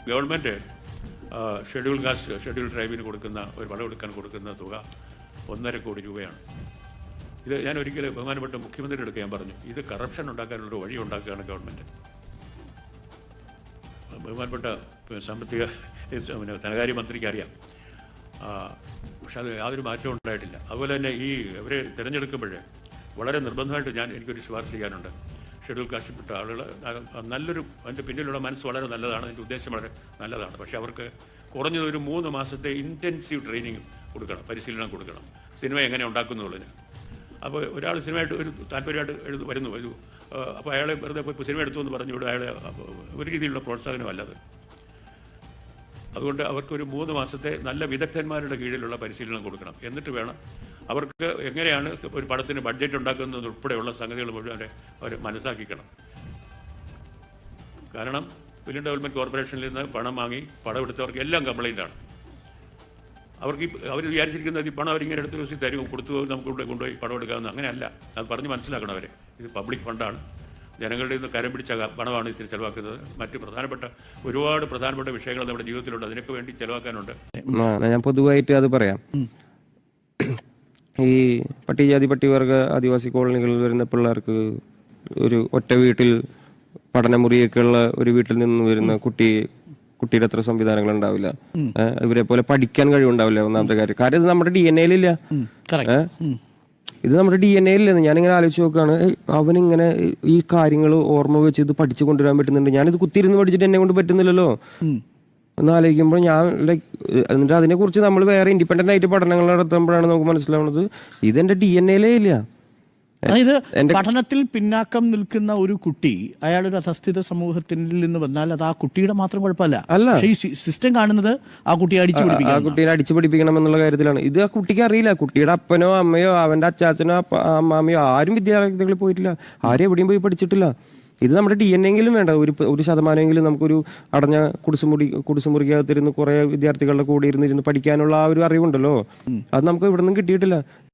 Government schedule caste schedule ട്രൈബിന് കൊടുക്കുന്ന ഒരു വിളവെടുക്കാൻ കൊടുക്കുന്ന തുക 1.5 കോടി രൂപയാണ്. ഇത് ഞാൻ ഒരിക്കലും ബഹുമാനപ്പെട്ട മുഖ്യമന്ത്രിയുടെ അടുത്ത് ഞാൻ പറഞ്ഞു, ഇത് കറപ്ഷൻ ഉണ്ടാക്കാനുള്ളൊരു വഴി ഉണ്ടാക്കുകയാണ് ഗവൺമെൻറ്. ബഹുമാനപ്പെട്ട സാമ്പത്തിക ധനകാര്യമന്ത്രിക്ക് അറിയാം. പക്ഷെ അത് യാതൊരു മാറ്റവും ഉണ്ടായിട്ടില്ല. അതുപോലെ തന്നെ ഈ ഇവരെ തിരഞ്ഞെടുക്കുമ്പോൾ വളരെ നിർബന്ധമായിട്ട് എനിക്കൊരു ശുപാർശ ചെയ്യാനുണ്ട്. ഷെഡ്യൂൾ കാസ്റ്റിൽപ്പെട്ട ആളുകൾ നല്ലൊരു അതിൻ്റെ പിന്നിലുള്ള മനസ്സ് വളരെ നല്ലതാണ്, അതിൻ്റെ ഉദ്ദേശം വളരെ നല്ലതാണ്. പക്ഷേ അവർക്ക് കുറഞ്ഞത് ഒരു 3 മാസത്തെ ഇൻറ്റൻസീവ് ട്രെയിനിങ് കൊടുക്കണം, പരിശീലനം കൊടുക്കണം, സിനിമ എങ്ങനെ ഉണ്ടാക്കുന്നുള്ളതിന്. അപ്പോൾ ഒരാൾ സിനിമയായിട്ട് ഒരു താല്പര്യമായിട്ട് വരുന്നു അപ്പോൾ അയാളെ വെറുതെ പോയി സിനിമ എടുത്തു എന്ന് പറഞ്ഞുകൂടെ അയാളെ ഒരു രീതിയിലുള്ള പ്രോത്സാഹനമല്ലത്. അതുകൊണ്ട് അവർക്കൊരു 3 മാസത്തെ നല്ല വിദഗ്ധന്മാരുടെ കീഴിലുള്ള പരിശീലനം കൊടുക്കണം. എന്നിട്ട് വേണം അവർക്ക് എങ്ങനെയാണ് ഒരു പടത്തിന് ബഡ്ജറ്റ് ഉണ്ടാക്കുന്നത് ഉൾപ്പെടെയുള്ള സംഗതികൾ മുഴുവൻ അവർ മനസ്സാക്കിക്കണം. കാരണം ഫിലിം ഡെവലപ്മെൻറ്റ് കോർപ്പറേഷനിൽ നിന്ന് പണം വാങ്ങി പടം എടുത്തവർക്ക് എല്ലാം കംപ്ലൈൻ്റാണ്. അവർ വിചാരിച്ചിരിക്കുന്നത് ഈ പണം അവരിങ്ങനെ എടുത്ത് ദിവസം തരും, കൊടുത്തു നമുക്ക് ഇവിടെ കൊണ്ടുപോയി പടം എടുക്കാമെന്ന്. അങ്ങനെയല്ല, അത് പറഞ്ഞ് മനസ്സിലാക്കണം അവരെ. ഇത് പബ്ലിക് ഫണ്ടാണ്, ജനങ്ങളുടെ നിന്ന് കരം പിടിച്ച പണമാണ് ഇത്തിരി ചിലവാക്കുന്നത്. മറ്റ് ഒരുപാട് പ്രധാനപ്പെട്ട വിഷയങ്ങൾ നമ്മുടെ ജീവിതത്തിലുണ്ട്, അതിനൊക്കെ വേണ്ടി ചിലവാക്കാനുണ്ട്. ഞാൻ പൊതുവായിട്ട് അത് പറയാം. ഈ പട്ടികജാതി പട്ടികവർഗ ആദിവാസി കോളനികളിൽ വരുന്ന പിള്ളേർക്ക് ഒരു ഒറ്റ വീട്ടിൽ പഠനമുറിയൊക്കെ ഉള്ള ഒരു വീട്ടിൽ നിന്ന് വരുന്ന കുട്ടിയുടെ അത്ര സംവിധാനങ്ങൾ ഉണ്ടാവില്ല. ഇവരെ പോലെ പഠിക്കാൻ കഴിവുണ്ടാവില്ല. ഒന്നാമത്തെ കാര്യം ഇത് നമ്മുടെ DNA യിലില്ല. ഇത് നമ്മുടെ DNA യിലെന്ന് ഞാനിങ്ങനെ ആലോചിച്ച് നോക്കുകയാണ്. അവനിങ്ങനെ ഈ കാര്യങ്ങൾ ഓർമ്മ വെച്ച് ഇത് പഠിച്ചു കൊണ്ടുവരാൻ പറ്റുന്നുണ്ട്. ഞാനിത് കുത്തിയിരുന്ന് പഠിച്ചിട്ട് എന്നെ കൊണ്ട് പറ്റുന്നില്ലല്ലോ എന്ന് ആലോചിക്കുമ്പോൾ ഞാൻ എന്നിട്ട് അതിനെക്കുറിച്ച് നമ്മൾ വേറെ ഇൻഡിപെൻഡന്റ് ആയിട്ട് പഠനങ്ങൾ നടത്തുമ്പോഴാണ് നമുക്ക് മനസ്സിലാവുന്നത് ഇതെന്റെ DNA യിലേ ഇല്ല. അതായത് പഠനത്തിൽ പിന്നാക്കം നിൽക്കുന്ന ഒരു കുട്ടി അയാളൊരു അധസ്ഥിത സമൂഹത്തിൽ നിന്ന് വന്നാൽ അത് ആ കുട്ടിയുടെ മാത്രം കുഴപ്പമല്ല. പക്ഷേ ഈ സിസ്റ്റം കാണുന്നത് ആ കുട്ടിയെ അടിച്ചു പഠിപ്പിക്കണം എന്നുള്ള കാര്യത്തിലാണ്. ഇത് ആ കുട്ടിക്ക് അറിയില്ല. കുട്ടിയുടെ അപ്പനോ അമ്മയോ അവന്റെ അച്ചാച്ചനോ അമ്മാമ്മയോ ആരും വിദ്യാർത്ഥികളിൽ പോയിട്ടില്ല, ആരും എവിടെയും പോയി പഠിച്ചിട്ടില്ല. ഇത് നമ്മുടെ DNA എങ്കിലും വേണ്ട. ഒരു ശതമാനമെങ്കിലും നമുക്കൊരു അടഞ്ഞ കുടിസുമുറിക്കകത്തിരുന്ന് കുറെ വിദ്യാർത്ഥികളുടെ കൂടെ ഇരുന്ന് പഠിക്കാനുള്ള ആ ഒരു അറിവുണ്ടല്ലോ, അത് നമുക്ക് ഇവിടെ നിന്നും കിട്ടിയിട്ടില്ല.